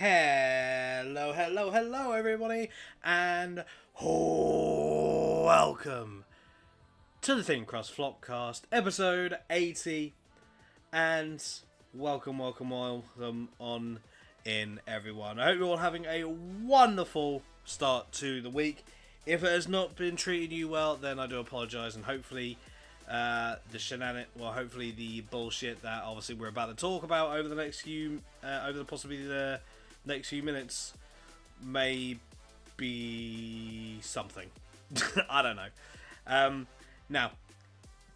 Hello, hello, hello, everybody, and welcome to the Crust Flopcast, episode 80, and welcome on in, everyone. I hope you're all having a wonderful start to the week. If it has not been treating you well, then I do apologise, and hopefully hopefully the bullshit that obviously we're about to talk about over the next few, possibly the next few minutes may be something. I don't know. Now,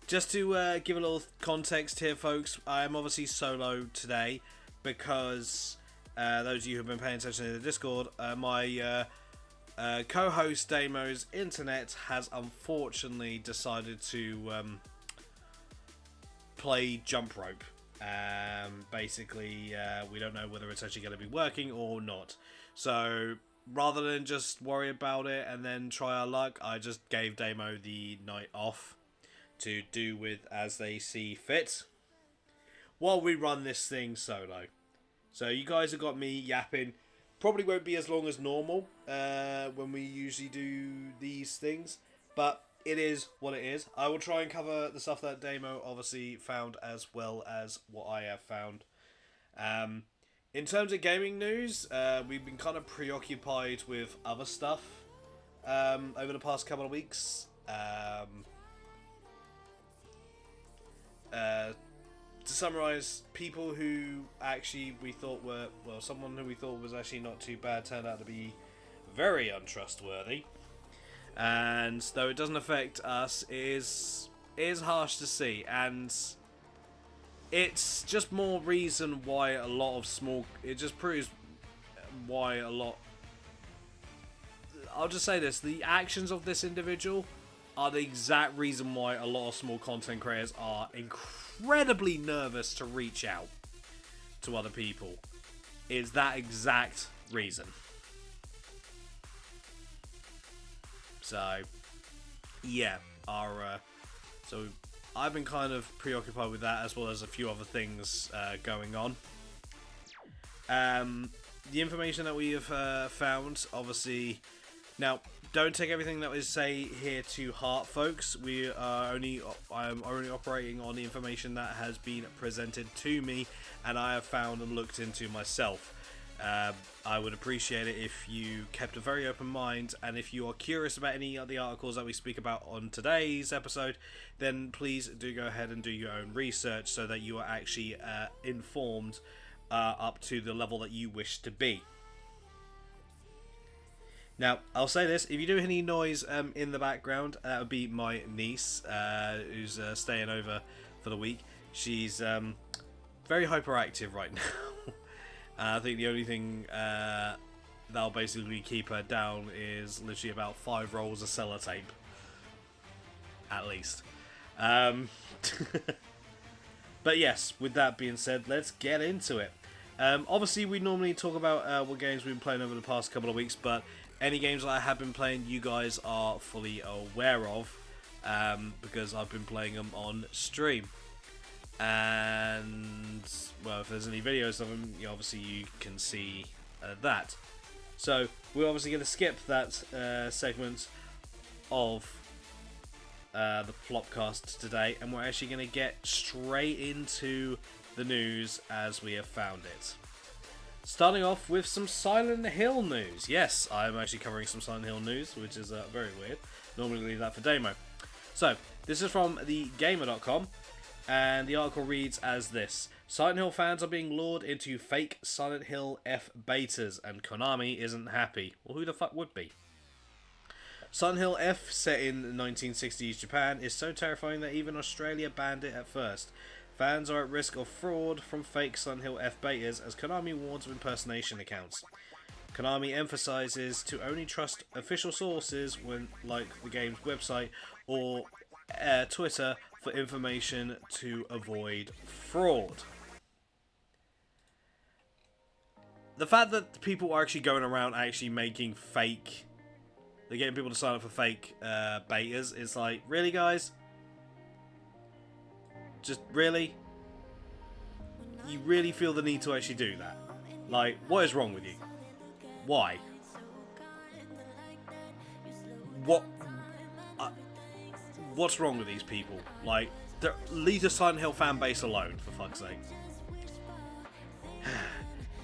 just to give a little context here, folks, I am obviously solo today because those of you who have been paying attention to the Discord, my co-host Damo's internet has unfortunately decided to play jump rope. Basically, we don't know whether it's actually going to be working or not. So rather than just worry about it and then try our luck, I just gave Damo the night off to do with as they see fit while we run this thing solo. So you guys have got me yapping. Probably won't be as long as normal when we usually do these things, but it is what it is. I will try and cover the stuff that Damo obviously found as well as what I have found. In terms of gaming news, we've been kind of preoccupied with other stuff over the past couple of weeks. To summarise, people who actually we thought were, well, someone who we thought was actually not too bad turned out to be very untrustworthy. And though it doesn't affect us, it is harsh to see. And it's just more reason why a lot of small... It just proves why a lot... I'll just say this. The actions of this individual are the exact reason why a lot of small content creators are incredibly nervous to reach out to other people. Is that exact reason. So, yeah, so I've been kind of preoccupied with that as well as a few other things going on. The information that we have found, obviously, now don't take everything that we say here to heart, folks. I'm only operating on the information that has been presented to me and I have found and looked into myself. I would appreciate it if you kept a very open mind, and if you are curious about any of the articles that we speak about on today's episode, then please do go ahead and do your own research so that you are actually informed up to the level that you wish to be. Now, I'll say this, if you do hear any noise in the background, that would be my niece, who's staying over for the week. She's very hyperactive right now. I think the only thing that'll basically keep her down is literally about 5 rolls of sellotape. At least. But yes, with that being said, let's get into it. Obviously, we normally talk about what games we've been playing over the past couple of weeks, but any games that I have been playing, you guys are fully aware of, because I've been playing them on stream. And, well, if there's any videos of them, obviously you can see that. So, we're obviously going to skip that segment of the Flopcast today, and we're actually going to get straight into the news as we have found it. Starting off with some Silent Hill news. Yes, I'm actually covering some Silent Hill news, which is very weird. Normally leave that for Damo. So, this is from thegamer.com, and the article reads as this. Silent Hill fans are being lured into fake Silent Hill F betas, and Konami isn't happy. Well, who the fuck would be? Silent Hill F, set in 1960s Japan, is so terrifying that even Australia banned it at first. Fans are at risk of fraud from fake Silent Hill F betas, as Konami warns of impersonation accounts. Konami emphasizes to only trust official sources when, like the game's website or Twitter, for information to avoid fraud. The fact that people are actually going around actually making fake... They're getting people to sign up for fake betas is like, really, guys? Just really? You really feel the need to actually do that? Like, what is wrong with you? Why? What? What's wrong with these people? Like, leave the Silent Hill fan base alone, for fuck's sake.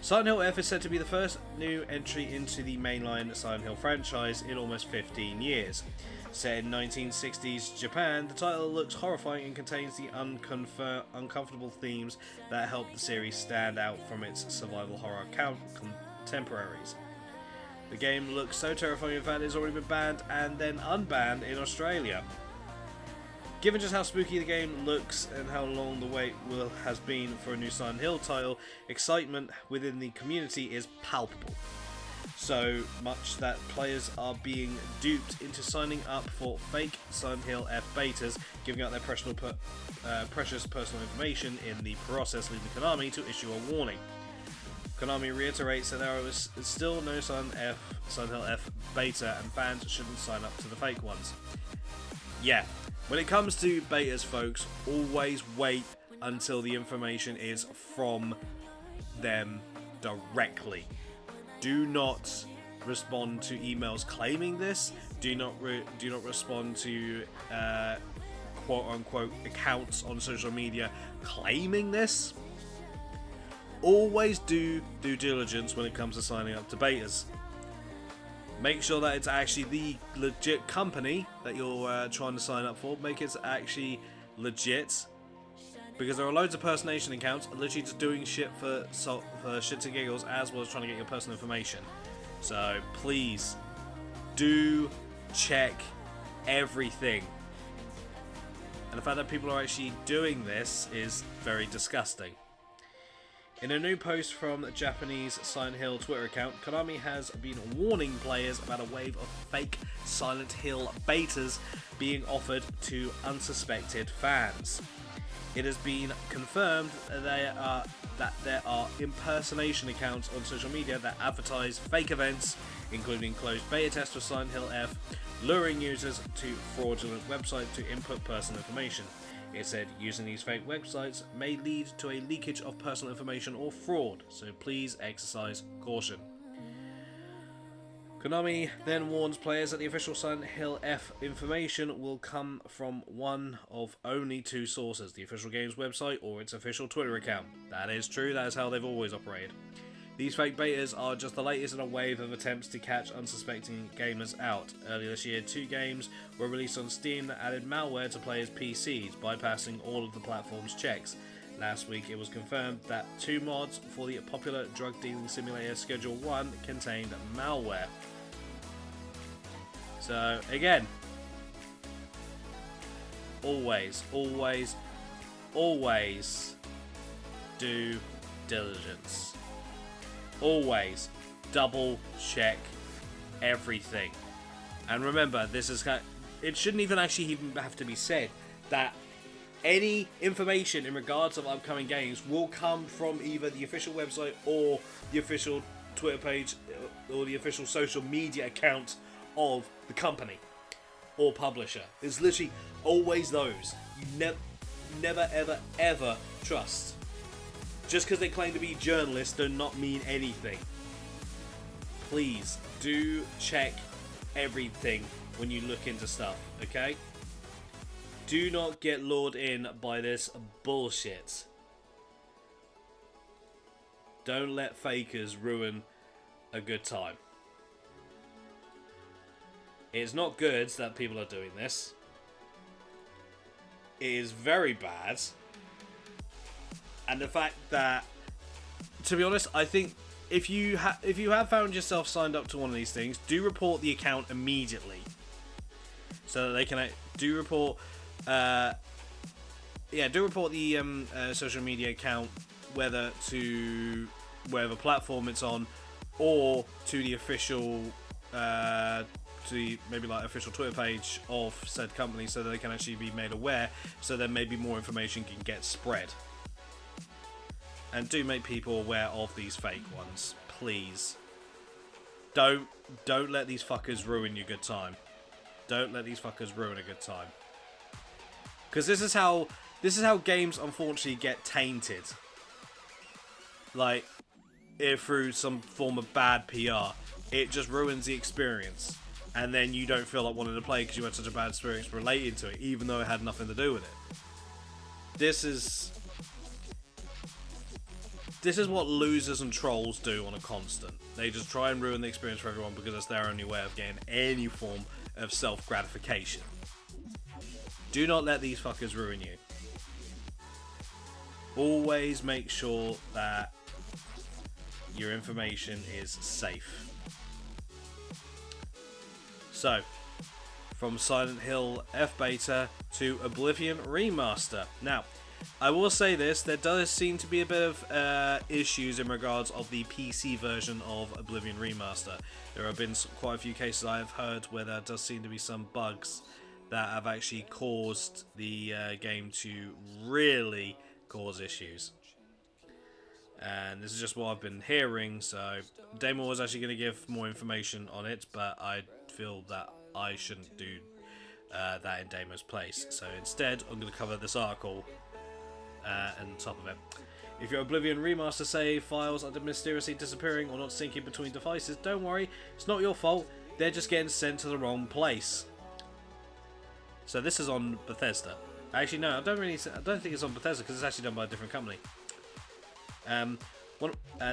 Silent Hill F is said to be the first new entry into the mainline Silent Hill franchise in almost 15 years. Set in 1960s Japan, the title looks horrifying and contains the uncomfortable themes that help the series stand out from its survival horror contemporaries. The game looks so terrifying, in fact, it's already been banned and then unbanned in Australia. Given just how spooky the game looks and how long the wait has been for a new Silent Hill title, excitement within the community is palpable. So much that players are being duped into signing up for fake Silent Hill F betas, giving out their precious personal information in the process, leading Konami to issue a warning. Konami reiterates that there is still no Silent Hill F beta and fans shouldn't sign up to the fake ones. Yeah. When it comes to betas, folks, always wait until the information is from them directly. Do not respond to emails claiming this. Do not respond to quote-unquote accounts on social media claiming this. Always do due diligence when it comes to signing up to betas. Make sure that it's actually the legit company that you're trying to sign up for. Make it actually legit. Because there are loads of personation accounts literally just doing shit for shits and giggles as well as trying to get your personal information. So please do check everything. And the fact that people are actually doing this is very disgusting. In a new post from the Japanese Silent Hill Twitter account, Konami has been warning players about a wave of fake Silent Hill betas being offered to unsuspected fans. It has been confirmed that there are impersonation accounts on social media that advertise fake events, including closed beta tests for Silent Hill F, luring users to fraudulent websites to input personal information. It said using these fake websites may lead to a leakage of personal information or fraud, so please exercise caution. Konami then warns players that the official Silent Hill F information will come from one of only two sources, the official game's website or its official Twitter account. That is true, that is how they've always operated. These fake betas are just the latest in a wave of attempts to catch unsuspecting gamers out. Earlier this year, 2 games were released on Steam that added malware to players' PCs, bypassing all of the platform's checks. Last week, it was confirmed that 2 mods for the popular drug dealing simulator Schedule 1 contained malware. So, again, always do diligence. Always double check everything. And remember, it shouldn't even have to be said that any information in regards of upcoming games will come from either the official website or the official Twitter page or the official social media account of the company or publisher. There's literally always those. You never ever trust. Just because they claim to be journalists do not mean anything. Please do check everything when you look into stuff, okay? Do not get lured in by this bullshit. Don't let fakers ruin a good time. It's not good that people are doing this. It is very bad. And the fact that, to be honest, I think if you have found yourself signed up to one of these things, do report the account immediately, so that they can report the social media account, whether to whatever platform it's on, or to the official maybe like official Twitter page of said company, so that they can actually be made aware, so then maybe more information can get spread. And do make people aware of these fake ones, please. Don't let these fuckers ruin your good time. Don't let these fuckers ruin a good time. Because this is how games unfortunately get tainted. Like, it through some form of bad PR, it just ruins the experience. And then you don't feel like wanting to play because you had such a bad experience related to it, even though it had nothing to do with it. This is what losers and trolls do on a constant. They just try and ruin the experience for everyone because it's their only way of getting any form of self-gratification. Do not let these fuckers ruin you. Always make sure that your information is safe. So, from Silent Hill F-Beta to Oblivion Remaster. Now, I will say this, there does seem to be a bit of issues in regards of the PC version of Oblivion Remaster. There have been quite a few cases I have heard where there does seem to be some bugs that have actually caused the game to really cause issues. And this is just what I've been hearing, so Damon was actually going to give more information on it, but I feel that I shouldn't do that in Damo's place. So instead, I'm going to cover this article on top of it. If your Oblivion Remaster save files are mysteriously disappearing or not syncing between devices, don't worry, it's not your fault, they're just getting sent to the wrong place. So this is on Bethesda. Actually, no, I don't think it's on Bethesda because it's actually done by a different company.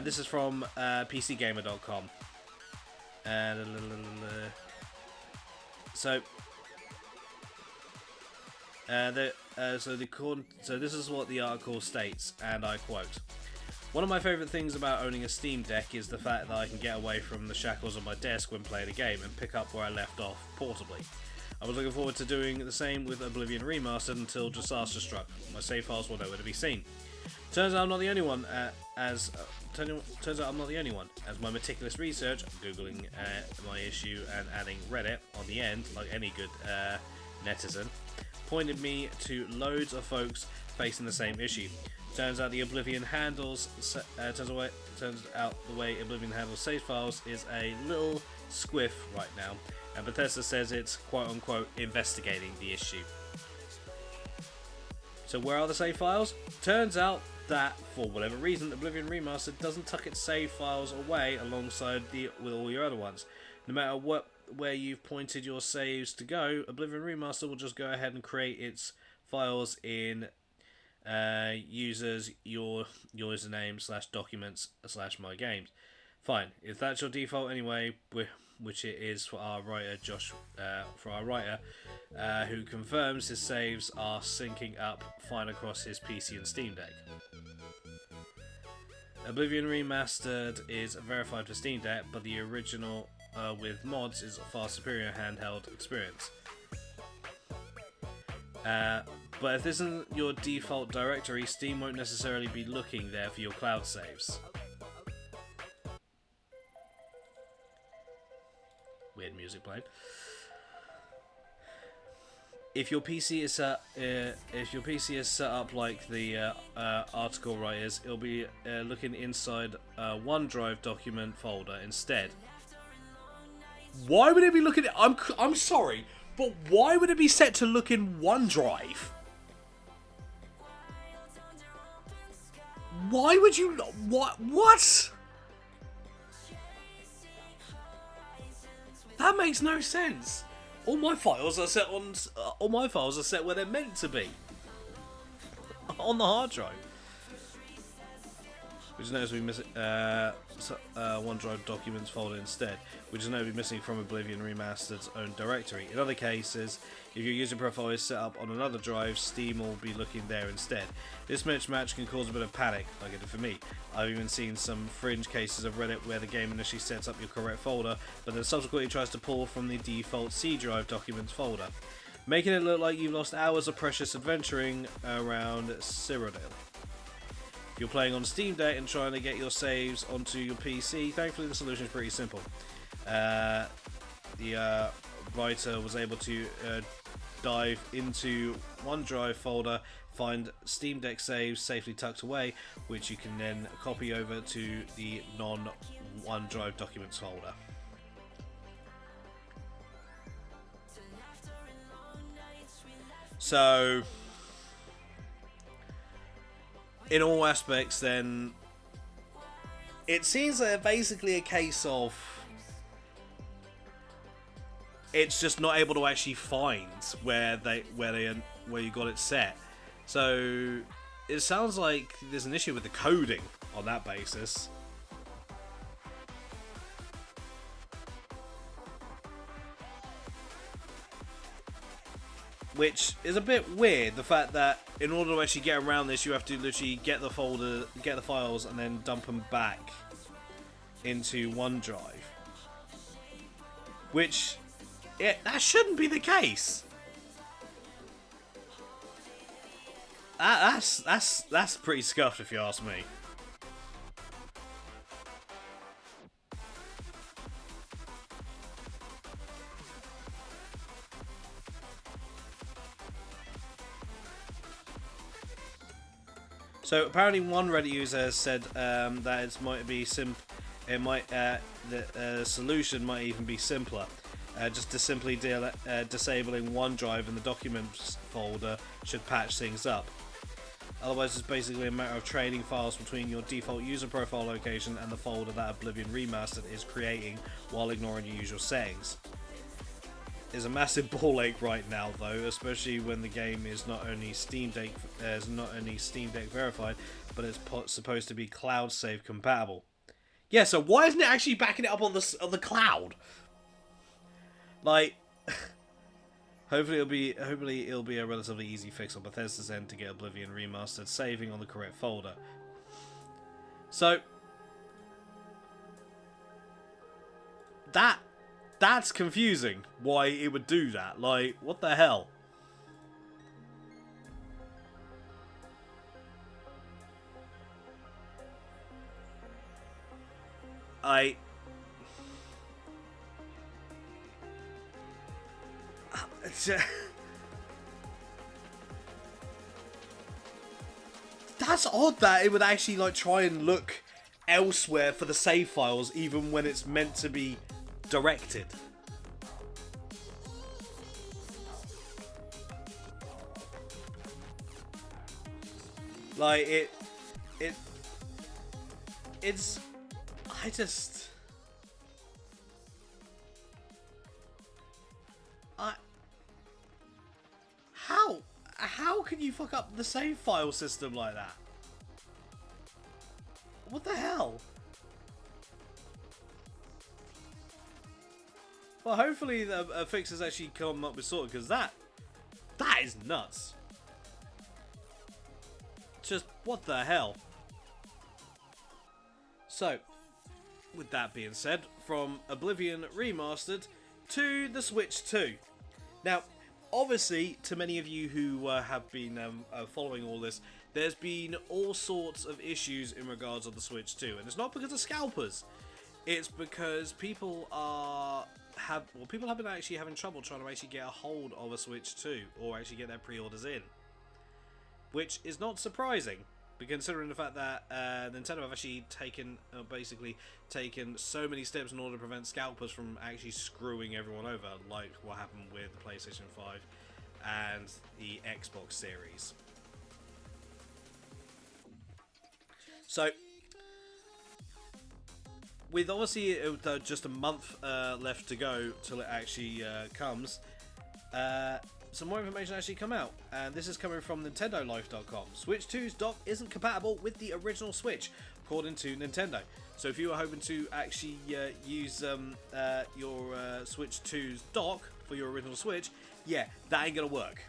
This is from PCGamer.com. So this is what the article states, and I quote: "One of my favourite things about owning a Steam Deck is the fact that I can get away from the shackles on my desk when playing a game and pick up where I left off portably. I was looking forward to doing the same with Oblivion Remastered until disaster struck. My save files were nowhere to be seen. Turns out I'm not the only one. As my meticulous research, googling my issue and adding Reddit on the end, like any good netizen, pointed me to loads of folks facing the same issue. Turns out the Oblivion handles. Turns out the way Oblivion handles save files is a little squiff right now, and Bethesda says it's quote-unquote investigating the issue." So where are the save files? Turns out that, for whatever reason, Oblivion Remastered doesn't tuck its save files away alongside with all your other ones. No matter where you've pointed your saves to go, Oblivion Remaster will just go ahead and create its files in your username / documents / my games. Fine, if that's your default anyway, which it is for our writer who confirms his saves are syncing up fine across his PC and Steam Deck. Oblivion Remastered is verified for Steam Deck, but the original with mods is a far superior handheld experience. But if this isn't your default directory, Steam won't necessarily be looking there for your cloud saves. Weird music playing. If your PC is set up like the article writers, it'll be looking inside a OneDrive document folder instead. Why would it be looking? I'm sorry, but why would it be set to look in OneDrive? Why would you? What? That makes no sense. All my files are set where they're meant to be, on the hard drive. We just noticed we miss OneDrive documents folder instead, which is now be missing from Oblivion Remastered's own directory. In other cases, if your user profile is set up on another drive, Steam will be looking there instead. This mismatch can cause a bit of panic, like it did for me. I've even seen some fringe cases of Reddit where the game initially sets up your correct folder, but then subsequently tries to pull from the default C drive documents folder, making it look like you've lost hours of precious adventuring around Cyrodiil. If you're playing on Steam Deck and trying to get your saves onto your PC, thankfully the solution is pretty simple. The writer was able to dive into OneDrive folder, find Steam Deck saves safely tucked away, which you can then copy over to the non-OneDrive documents folder. So, in all aspects then, it seems basically a case of it's just not able to actually find where you got it set. So it sounds like there's an issue with the coding on that basis. Which is a bit weird, the fact that in order to actually get around this, you have to literally get the folder, get the files, and then dump them back into OneDrive. Which, that shouldn't be the case. That's pretty scuffed, if you ask me. So apparently, one Reddit user has said that it might be the solution might even be simpler. Just to simply disabling OneDrive in the documents folder should patch things up. Otherwise, it's basically a matter of trading files between your default user profile location and the folder that Oblivion Remastered is creating, while ignoring your usual settings. Is a massive ball ache right now, though, especially when the game is not only Steam Deck verified, but it's supposed to be cloud save compatible. Yeah, so why isn't it actually backing it up on the cloud? Like, hopefully it'll be a relatively easy fix on Bethesda's end to get Oblivion Remastered saving on the correct folder. So that's confusing, why it would do that. Like, what the hell? That's odd that it would actually, like, try and look elsewhere for the save files, even when it's meant to be directed. Like, it's how can you fuck up the save file system like that? What the hell? Well, hopefully the fix has actually come up with sorted, because that is nuts. Just what the hell? So, with that being said, from Oblivion Remastered to the Switch 2. Now, obviously, to many of you who have been following all this, there's been all sorts of issues in regards of the Switch 2, and it's not because of scalpers. It's because people have been actually having trouble trying to actually get a hold of a Switch 2 or actually get their pre-orders in, which is not surprising, considering the fact that Nintendo have actually taken so many steps in order to prevent scalpers from actually screwing everyone over, like what happened with the PlayStation 5 and the Xbox Series. So, with obviously just a month left to go till it actually comes, some more information actually come out, and this is coming from NintendoLife.com. Switch 2's dock isn't compatible with the original Switch, according to Nintendo. So if you are hoping to actually use your Switch 2's dock for your original Switch, yeah, that ain't gonna work.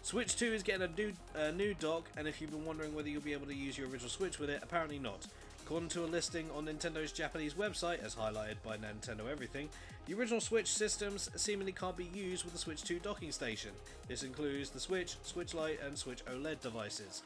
Switch 2 is getting a new dock, and if you've been wondering whether you'll be able to use your original Switch with it, apparently not. According to a listing on Nintendo's Japanese website, as highlighted by Nintendo Everything, the original Switch systems seemingly can't be used with the Switch 2 docking station. This includes the Switch, Switch Lite, and Switch OLED devices.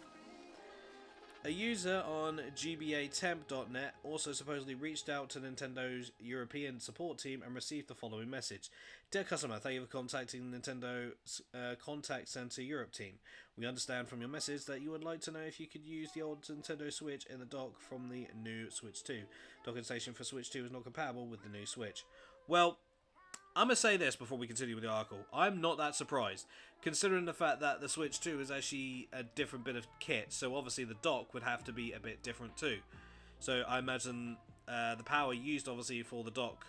A user on gbatemp.net also supposedly reached out to Nintendo's European support team and received the following message. Dear customer, thank you for contacting Nintendo's Contact Center Europe team. We understand from your message that you would like to know if you could use the old Nintendo Switch in the dock from the new Switch 2. Docking station for Switch 2 is not compatible with the new Switch. Well, I'm going to say this before we continue with the article. I'm not that surprised, considering the fact that the Switch 2 is actually a different bit of kit, so obviously the dock would have to be a bit different too. So I imagine the power used, obviously, for the dock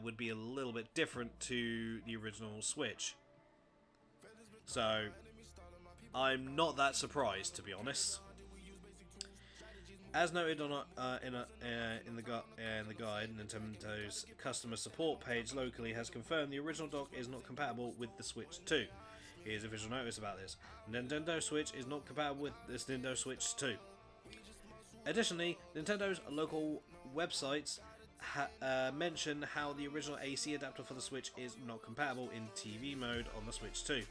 would be a little bit different to the original Switch. So I'm not that surprised, to be honest. As noted in the guide, Nintendo's customer support page locally has confirmed the original dock is not compatible with the Switch 2. Here's official notice about this. Nintendo Switch is not compatible with this Nintendo Switch 2. Additionally, Nintendo's local websites mention how the original AC adapter for the Switch is not compatible in TV mode on the Switch 2,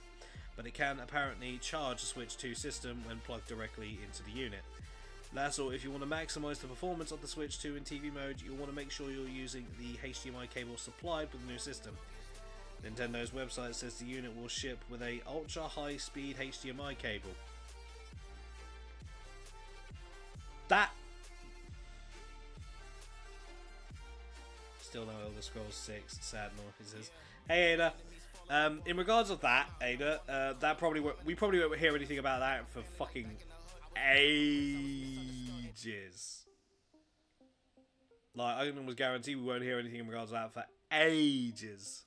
but it can apparently charge the Switch 2 system when plugged directly into the unit. That's all. If you want to maximize the performance of the Switch 2 in TV mode, you'll want to make sure you're using the HDMI cable supplied with the new system. Nintendo's website says the unit will ship with a ultra high speed HDMI cable. That still no Elder Scrolls 6 sad noises. Hey Ada, in regards of that, Ada, we probably won't hear anything about that for fucking ages. Like, I can almost guarantee we won't hear anything in regards to that for ages.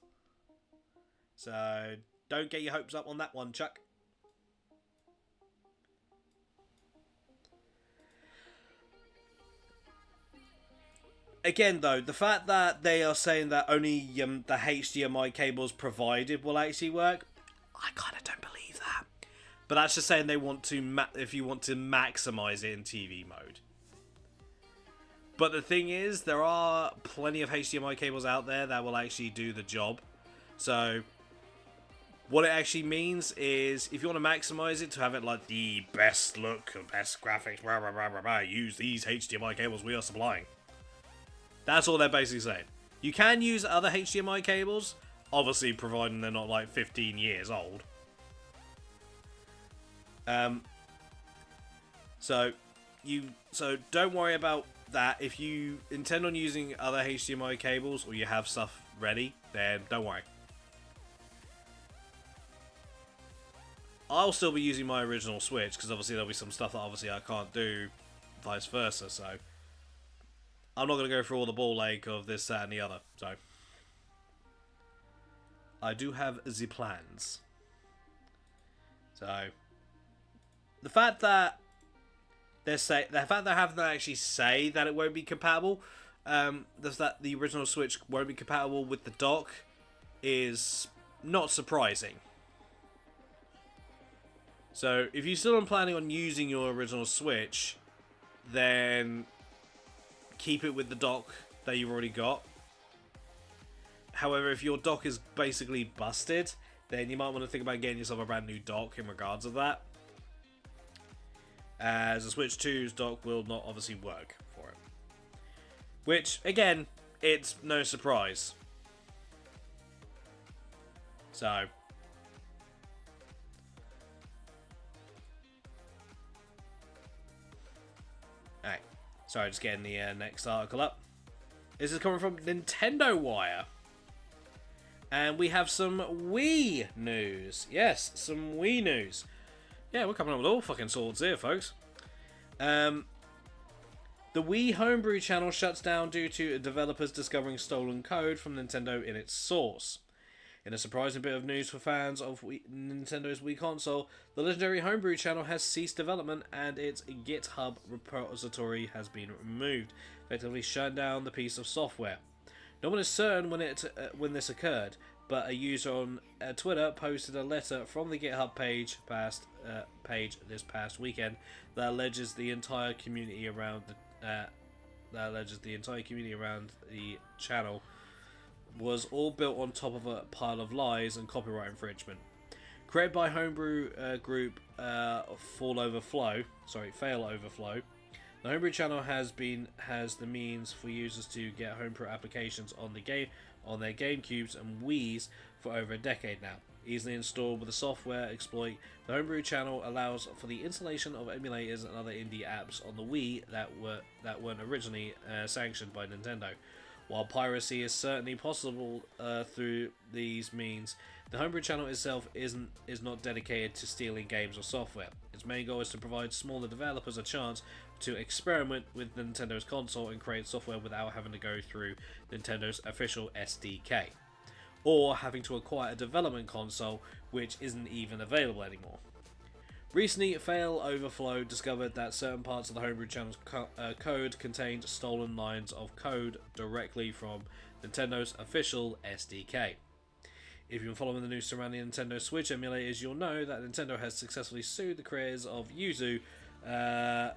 So don't get your hopes up on that one, Chuck. Again, though, the fact that they are saying that only the HDMI cables provided will actually work, I kind of don't believe that. But that's just saying they want to, if you want to maximize it in TV mode. But the thing is, there are plenty of HDMI cables out there that will actually do the job. So what it actually means is, if you want to maximize it to have it like the best look, the best graphics, blah, blah, blah, blah, blah, use these HDMI cables we are supplying. That's all they're basically saying. You can use other HDMI cables, obviously providing they're not like 15 years old. So don't worry about that. If you intend on using other HDMI cables or you have stuff ready, then don't worry. I'll still be using my original Switch because obviously there'll be some stuff that obviously I can't do, vice versa. So I'm not going to go through all the ball ache of this, that, and the other. So I do have the plans. So the fact that they haven't actually say that it won't be compatible, that the original Switch won't be compatible with the dock, is not surprising. So if you're still planning on using your original Switch, then keep it with the dock that you've already got. However, if your dock is basically busted, then you might want to think about getting yourself a brand new dock in regards of that, as the Switch 2's dock will not obviously work for it. Which, again, it's no surprise. So alright, sorry, just getting the next article up. This is coming from Nintendo Wire. And we have some Wii news. Yes, some Wii news. Yeah, we're coming up with all fucking sorts here, folks. The Wii Homebrew channel shuts down due to developers discovering stolen code from Nintendo in its source. In a surprising bit of news for fans of Nintendo's Wii console, the legendary Homebrew channel has ceased development and its GitHub repository has been removed, effectively shutting down the piece of software. No one is certain when this occurred, but a user on Twitter posted a letter from the GitHub page this past weekend that alleges the entire community around the channel was all built on top of a pile of lies and copyright infringement. Created by homebrew group Fail Overflow, the Homebrew channel has the means for users to get homebrew applications on their GameCubes and Wii's for over a decade now. Easily installed with a software exploit, the Homebrew channel allows for the installation of emulators and other indie apps on the Wii that weren't originally sanctioned by Nintendo. While piracy is certainly possible through these means, the homebrew channel itself is not dedicated to stealing games or software. Its main goal is to provide smaller developers a chance to experiment with Nintendo's console and create software without having to go through Nintendo's official SDK, or having to acquire a development console which isn't even available anymore. Recently, Fail Overflow discovered that certain parts of the Homebrew channel's code contained stolen lines of code directly from Nintendo's official SDK. If you've been following the news surrounding Nintendo Switch emulators, you'll know that Nintendo has successfully sued the creators of Yuzu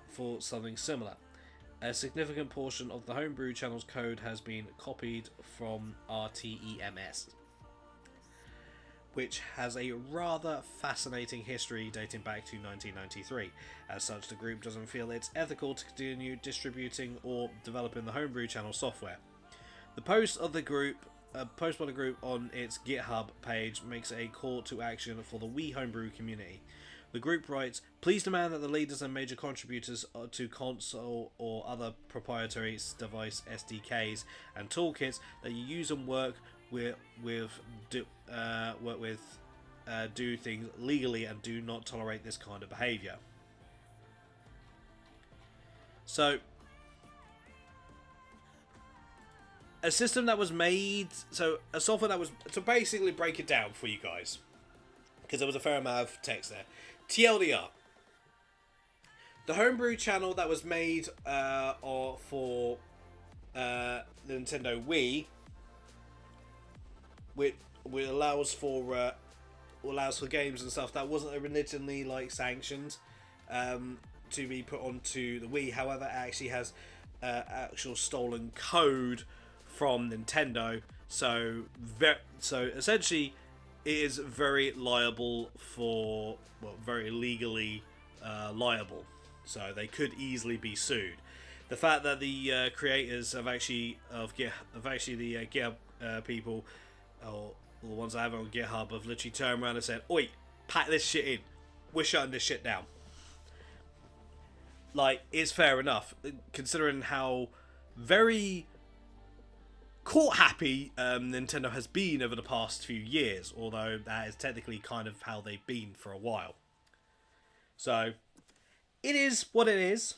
for something similar. A significant portion of the Homebrew channel's code has been copied from RTEMS, which has a rather fascinating history dating back to 1993. As such, the group doesn't feel it's ethical to continue distributing or developing the Homebrew channel software. The post by the group on its GitHub page makes a call to action for the Wii Homebrew community. The group writes, "Please demand that the leaders and major contributors to console or other proprietary device SDKs and toolkits that you use and work with do things legally and do not tolerate this kind of behavior." So, a system that was made, a software that was, to basically break it down for you guys, because there was a fair amount of text there. TLDR. The Homebrew channel that was made for the Nintendo Wii, which allows for games and stuff that wasn't originally sanctioned to be put onto the Wii. However, it actually has actual stolen code from Nintendo, so essentially it is very liable for, very legally liable, so they could easily be sued. The fact that the creators the GitHub people, or the ones I have on GitHub, have literally turned around and said, "Oi, pack this shit in. We're shutting this shit down." It's fair enough, considering how very court happy Nintendo has been over the past few years, although that is technically kind of how they've been for a while. So, it is what it is.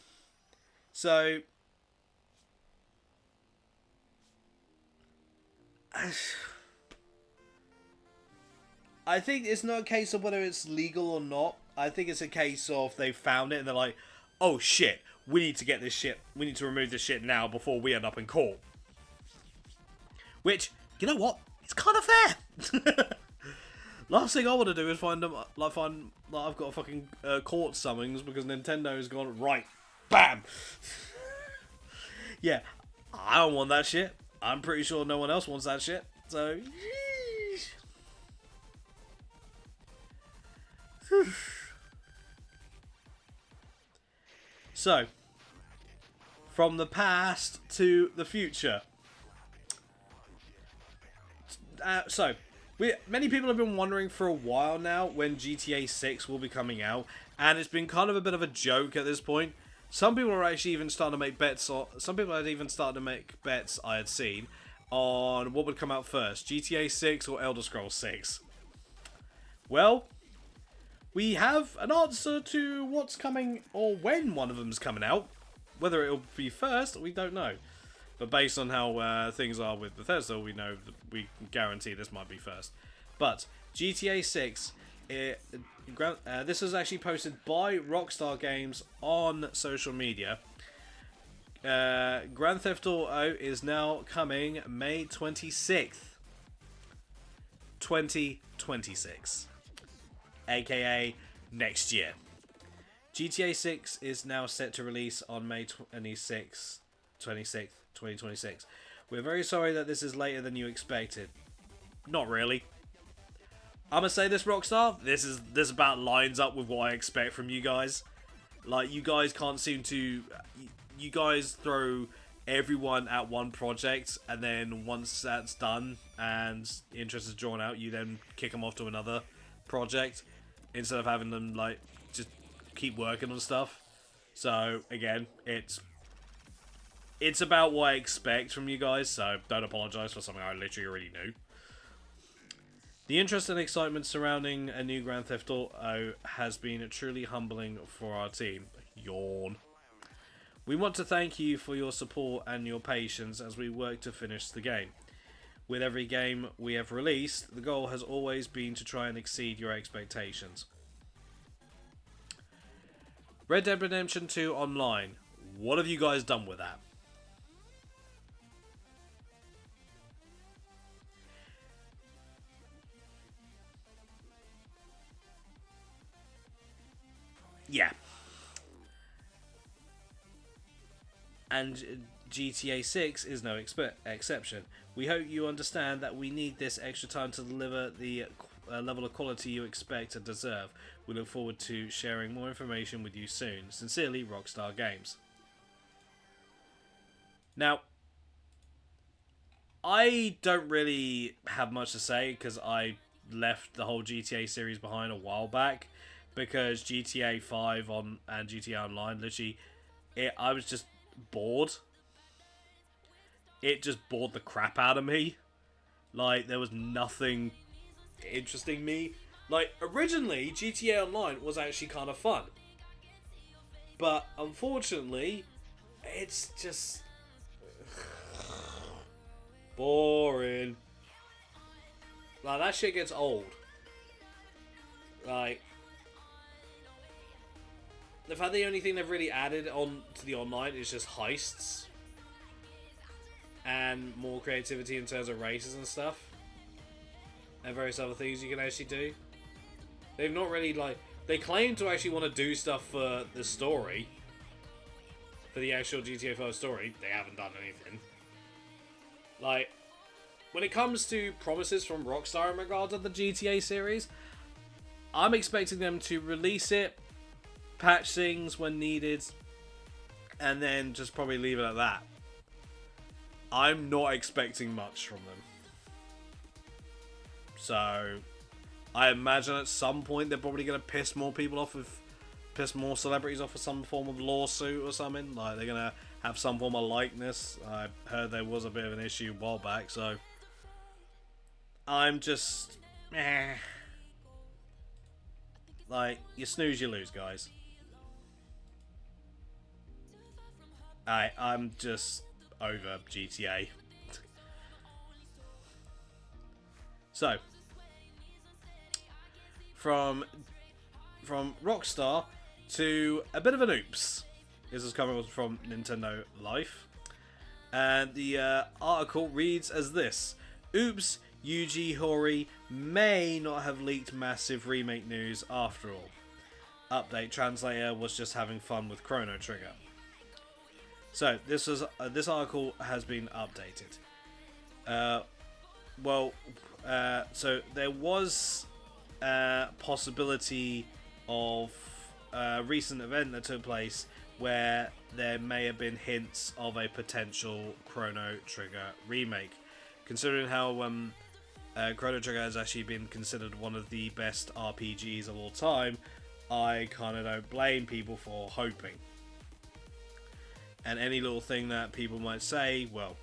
So, I think it's not a case of whether it's legal or not. I think it's a case of they found it and they're like, "Oh shit, we need to get this shit, we need to remove this shit now before we end up in court." Which, you know what? It's kind of fair. Last thing I want to do is find I've got a fucking court summons because Nintendo's gone, right, bam. Yeah, I don't want that shit. I'm pretty sure no one else wants that shit. So, so, from the past to the future. Many people have been wondering for a while now when GTA 6 will be coming out, and it's been kind of a bit of a joke at this point. Some people are actually even starting to make bets, I had seen, on what would come out first, GTA 6 or Elder Scrolls 6. Well, we have an answer to what's coming, or when one of them's coming out. Whether it'll be first, we don't know. But based on how things are with Bethesda, we know that we can guarantee this might be first. But GTA 6, this was actually posted by Rockstar Games on social media. Grand Theft Auto is now coming May 26th, 2026, aka next year. GTA 6 is now set to release on May 26th, 2026. We're very sorry that this is later than you expected. Not really. I'm gonna say this, Rockstar. This about lines up with what I expect from you guys. You guys can't seem to. You guys throw everyone at one project, and then once that's done and interest is drawn out, you then kick them off to another project instead of having them just keep working on stuff. So again, it's it's about what I expect from you guys, so don't apologise for something I literally already knew. The interest and excitement surrounding a new Grand Theft Auto has been truly humbling for our team. Yawn. We want to thank you for your support and your patience as we work to finish the game. With every game we have released, the goal has always been to try and exceed your expectations. Red Dead Redemption 2 Online. What have you guys done with that? Yeah. And GTA 6 is no exception. We hope you understand that we need this extra time to deliver the level of quality you expect and deserve. We look forward to sharing more information with you soon. Sincerely, Rockstar Games. Now, I don't really have much to say because I left the whole GTA series behind a while back, because GTA 5 and GTA Online, literally, I was just bored. It just bored the crap out of me. Like, there was nothing interesting me. Like, originally, GTA Online was actually kind of fun. But, unfortunately, it's just boring. Like, that shit gets old. Like, the fact the only thing they've really added on to the online is just heists and more creativity in terms of races and stuff and various other things you can actually do. They've not really, like, they claim to actually want to do stuff for the story, for the actual GTA 5 story. They haven't done anything. Like, when it comes to promises from Rockstar in regard to the GTA series, I'm expecting them to release it, patch things when needed, and then just probably leave it at that. I'm not expecting much from them. So, I imagine at some point they're probably going to piss more people off piss more celebrities off with some form of lawsuit or something. Like, they're going to have some form of likeness. I heard there was a bit of an issue a while back, so I'm just like, you snooze, you lose, guys. I'm just over GTA. So, from Rockstar to a bit of an oops. This is coming from Nintendo Life, and the article reads as this: "Oops, Yuji Horii may not have leaked massive remake news after all. Update: translator was just having fun with Chrono Trigger." So this article has been updated. So there was a possibility of a recent event that took place where there may have been hints of a potential Chrono Trigger remake. Considering how Chrono Trigger has actually been considered one of the best RPGs of all time, I kind of don't blame people for hoping. And any little thing that people might say, well,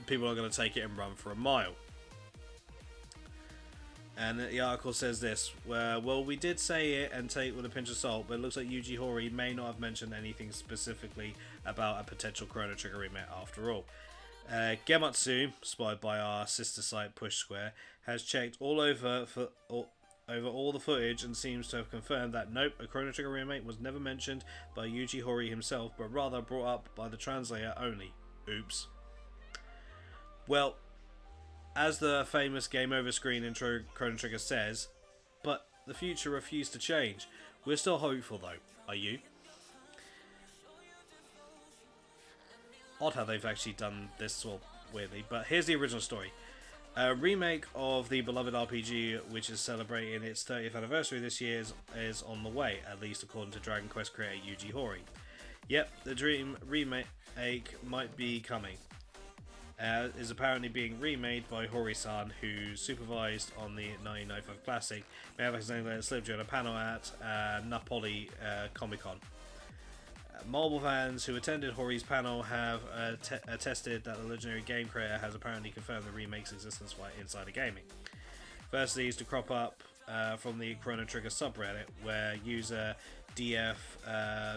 people are going to take it and run for a mile. And the article says this: well, we did say it and take it with a pinch of salt, but it looks like Yuji Horii may not have mentioned anything specifically about a potential Chrono Trigger remake after all. Gematsu, spotted by our sister site Push Square, has checked all over all the footage and seems to have confirmed that nope, a Chrono Trigger remake was never mentioned by Yuji Horii himself, but rather brought up by the translator only. Oops. Well, as the famous game over screen intro Chrono Trigger says, but the future refused to change. We're still hopeful though. Are you? Odd how they've actually done this well, weirdly, but here's the original story. A remake of the beloved RPG, which is celebrating its 30th anniversary this year, is on the way, at least according to Dragon Quest creator Yuji Horii. Yep, the dream remake might be coming. Is apparently being remade by Horii-san, who supervised on the 1995 classic. May have accidentally let it slip during a panel at Napoli Comic Con. Mobile fans who attended Hori's panel have attested that the legendary game creator has apparently confirmed the remake's existence via Insider Gaming. First, these to crop up from the Chrono Trigger subreddit, where user DF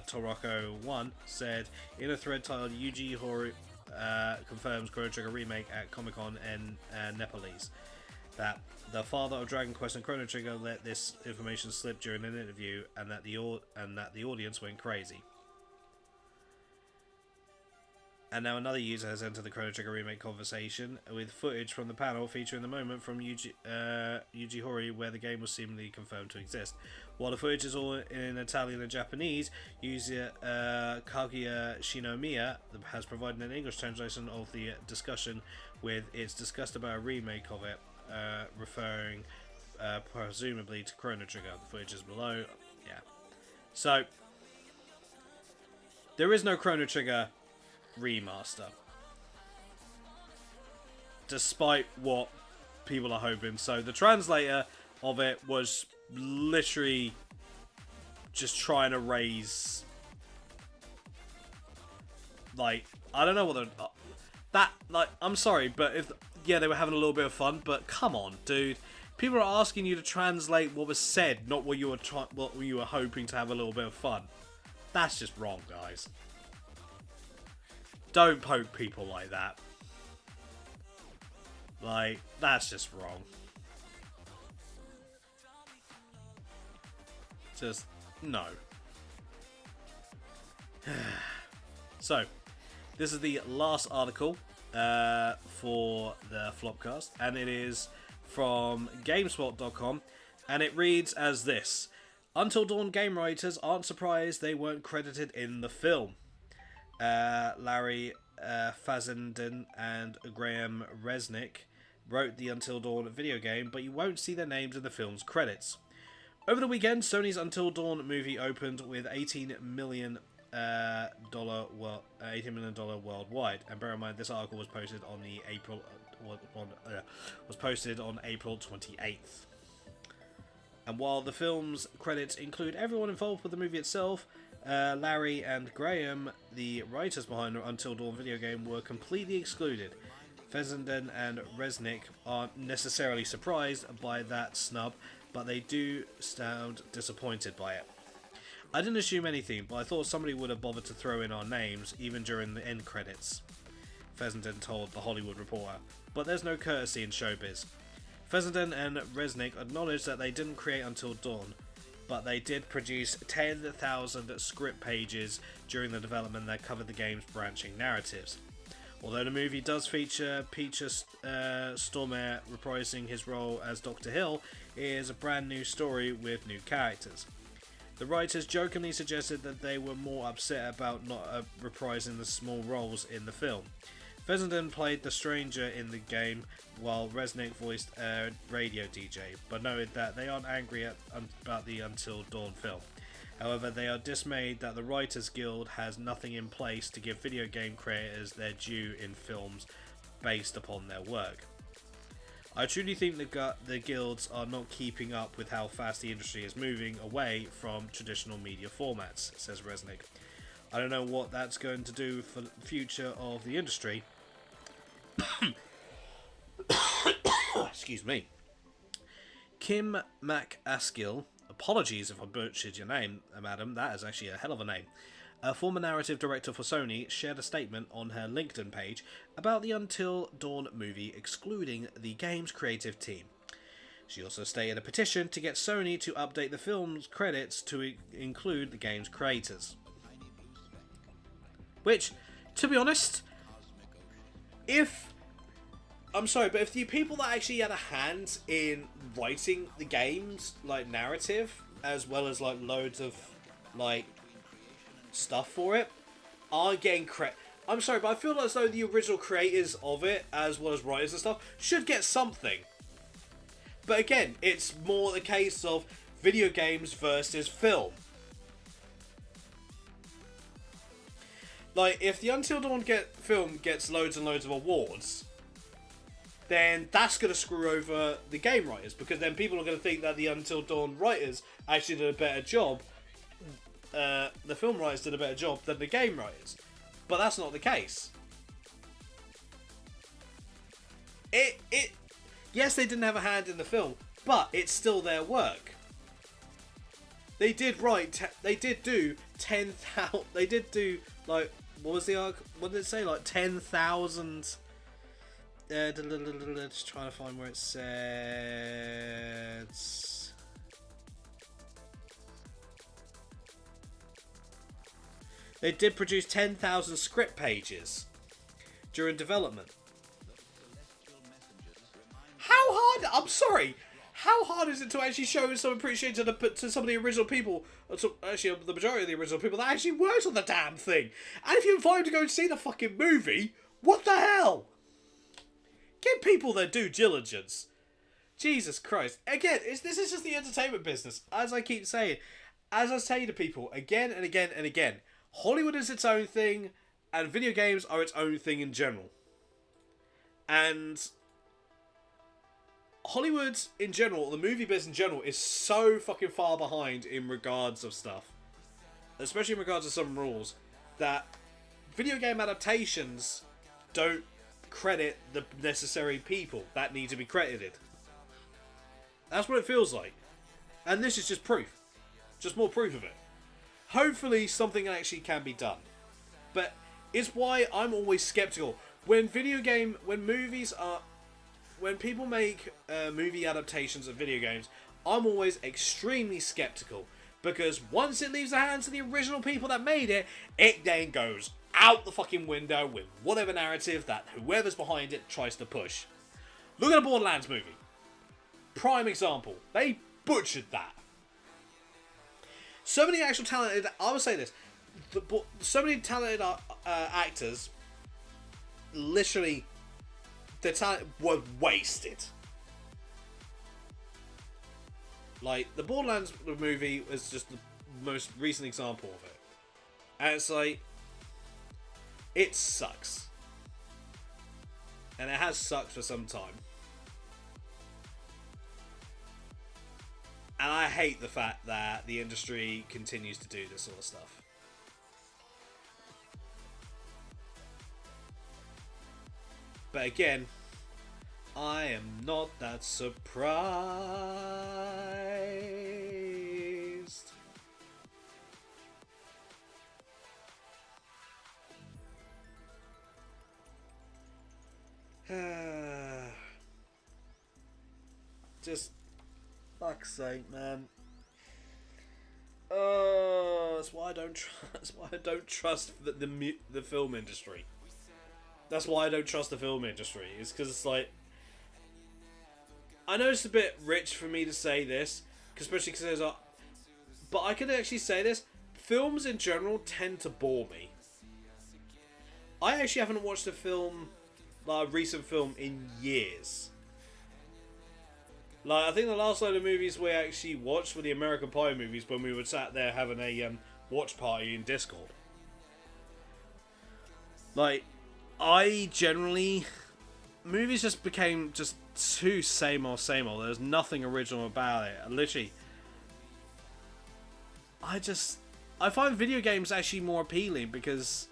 Toroko1 said in a thread titled Yuji Hori confirms Chrono Trigger remake at Comic-Con in Nepalese, that the father of Dragon Quest and Chrono Trigger let this information slip during an interview, and that the audience went crazy. And now another user has entered the Chrono Trigger remake conversation with footage from the panel featuring the moment from Yuji Horii where the game was seemingly confirmed to exist. While the footage is all in Italian and Japanese, user Kaguya Shinomiya has provided an English translation of the discussion with "It's discussed about a remake of it," referring presumably to Chrono Trigger. The footage is below. Yeah. So, there is no Chrono Trigger remaster, despite what people are hoping. So the translator of it was literally just trying to raise, like, I don't know what I'm sorry, but they were having a little bit of fun, but come on, dude. People are asking you to translate what was said, not what you were hoping to have a little bit of fun. That's just wrong, guys. Don't poke people like that. Like, that's just wrong. Just, no. So, this is the last article for the Flopcast, and it is from GameSpot.com, and it reads as this: Until Dawn game writers aren't surprised they weren't credited in the film. Larry Fazenden and Graham Resnick wrote the Until Dawn video game, but you won't see their names in the film's credits. Over the weekend, Sony's Until Dawn movie opened with $18 million worldwide, and bear in mind this article was posted on April 28th. And while the film's credits include everyone involved with the movie itself, Larry and Graham, the writers behind the Until Dawn video game, were completely excluded. Fessenden and Resnick aren't necessarily surprised by that snub, but they do sound disappointed by it. I didn't assume anything, but I thought somebody would have bothered to throw in our names, even during the end credits, Fessenden told The Hollywood Reporter. But there's no courtesy in showbiz. Fessenden and Resnick acknowledged that they didn't create Until Dawn, but they did produce 10,000 script pages during the development that covered the game's branching narratives. Although the movie does feature Stormare reprising his role as Dr. Hill, it is a brand new story with new characters. The writers jokingly suggested that they were more upset about not reprising the small roles in the film. Fessenden played the stranger in the game, while Resnick voiced a radio DJ, but noted that they aren't angry about the Until Dawn film. However, they are dismayed that the Writers Guild has nothing in place to give video game creators their due in films based upon their work. I truly think the guilds are not keeping up with how fast the industry is moving away from traditional media formats, says Resnick. I don't know what that's going to do for the future of the industry. Excuse me. Kim MacAskill, apologies if I butchered your name, madam, that is actually a hell of a name. A former narrative director for Sony shared a statement on her LinkedIn page about the Until Dawn movie excluding the game's creative team. She also stated a petition to get Sony to update the film's credits to include the game's creators. Which, to be honest, if the people that actually had a hand in writing the game's narrative, as well as loads of stuff for it, are getting credit. I'm sorry, but I feel as though the original creators of it, as well as writers and stuff, should get something. But again, it's more the case of video games versus film. If the Until Dawn film gets loads and loads of awards, then that's going to screw over the game writers, because then people are going to think that the Until Dawn writers actually did a better job the film writers did a better job than the game writers, but that's not the case. Yes, they didn't have a hand in the film, but it's still their work. They did write. They did do 10,000. They did do like what was the arc? What did it say? Like 10,000. Just trying to find where it says. They did produce 10,000 script pages during development. How hard? I'm sorry. How hard is it to actually show some appreciation to some of the original people, actually the majority of the original people that actually worked on the damn thing? And if you invite them to go and see the fucking movie, what the hell? Give people their due diligence. Jesus Christ. Again, this is just the entertainment business. As I keep saying, as I say to people again and again and again, Hollywood is its own thing, and video games are its own thing in general. And Hollywood in general, the movie biz in general, is so fucking far behind in regards of stuff, especially in regards to some rules, that video game adaptations don't credit the necessary people that need to be credited. That's what it feels like. And this is just proof. Just more proof of it. Hopefully something actually can be done. But it's why I'm always skeptical. When people make movie adaptations of video games, I'm always extremely skeptical. Because once it leaves the hands of the original people that made it, it then goes out the fucking window with whatever narrative that whoever's behind it tries to push. Look at a Borderlands movie. Prime example. They butchered that. So many actual talented... I would say this. So many talented actors... Literally... Their talent were wasted. Like, the Borderlands movie is just the most recent example of it. And it's like... It sucks. And it has sucked for some time. And I hate the fact that the industry continues to do this sort of stuff. But again, I am not that surprised. Just fuck's sake, man. That's why I don't trust. That's why I don't trust the film industry. That's why I don't trust the film industry. It's because it's like, I know it's a bit rich for me to say this, especially because there's but I can actually say this. Films in general tend to bore me. I actually haven't watched a film, like a recent film, in years. Like, I think the last load of movies we actually watched were the American Pie movies when we were sat there having a watch party in Discord. Like, I generally... Movies just became just too same old. There's nothing original about it. Literally... I find video games actually more appealing because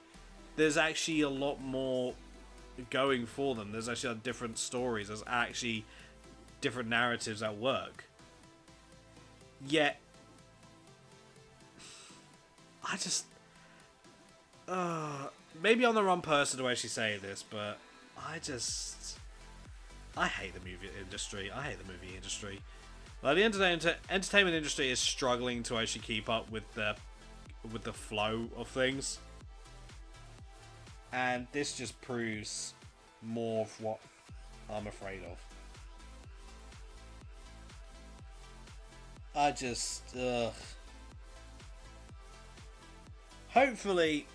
there's actually a lot more going for them. There's actually different stories. There's actually different narratives at work. Yet, I just... maybe I'm the wrong person to actually say this, but I hate the movie industry. I hate the movie industry. Like, the entertainment industry is struggling to actually keep up with the flow of things. And this just proves more of what I'm afraid of. Hopefully,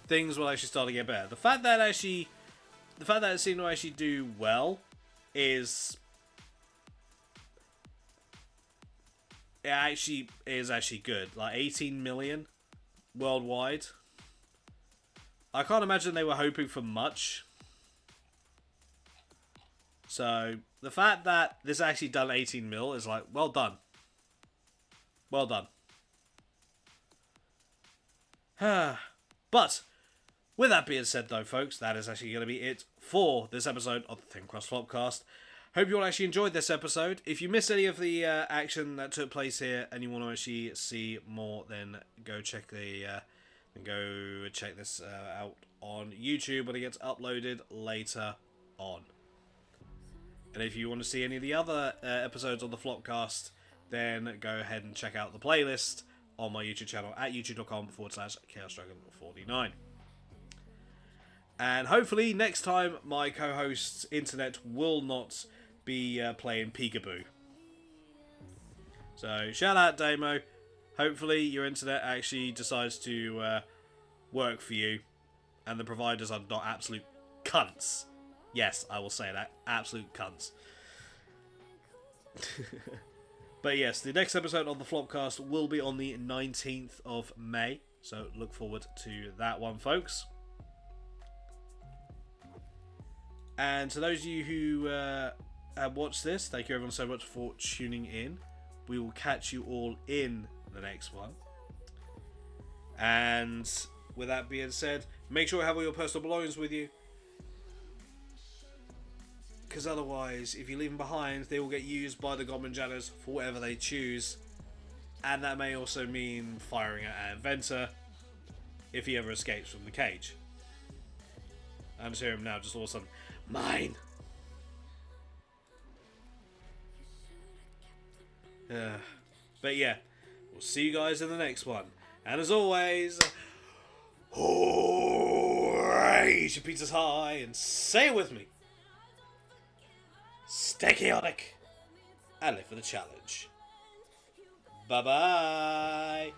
things will actually start to get better. The fact that it seemed to actually do well is... It is actually good. Like 18 million worldwide. I can't imagine they were hoping for much. So, the fact that this actually done 18 mil is like, well done. Well done. But with that being said, though, folks, that is actually going to be it for this episode of the Thin Crust Flopcast. Hope you all actually enjoyed this episode. If you missed any of the action that took place here and you want to actually see more, then go check this out on YouTube when it gets uploaded later on. And if you want to see any of the other episodes of the Flopcast, then go ahead and check out the playlist on my YouTube channel at youtube.com/ChaosDragon49. And hopefully next time my co-host's internet will not be playing peekaboo. So shout out Damo. Hopefully your internet actually decides to work for you and the providers are not absolute cunts. Yes, I will say that. Absolute cunts. But yes, the next episode of the Flopcast will be on the 19th of May. So look forward to that one, folks. And to those of you who have watched this, thank you everyone so much for tuning in. We will catch you all in the next one. And with that being said, make sure you have all your personal belongings with you. Because otherwise, if you leave them behind, they will get used by the Goblin Jammers for whatever they choose. And that may also mean firing at our inventor if he ever escapes from the cage. I'm just hearing him now, just all of a sudden, mine! But yeah, we'll see you guys in the next one. And as always, raise your pizzas high and say it with me. Stay chaotic and live for the challenge. Bye bye.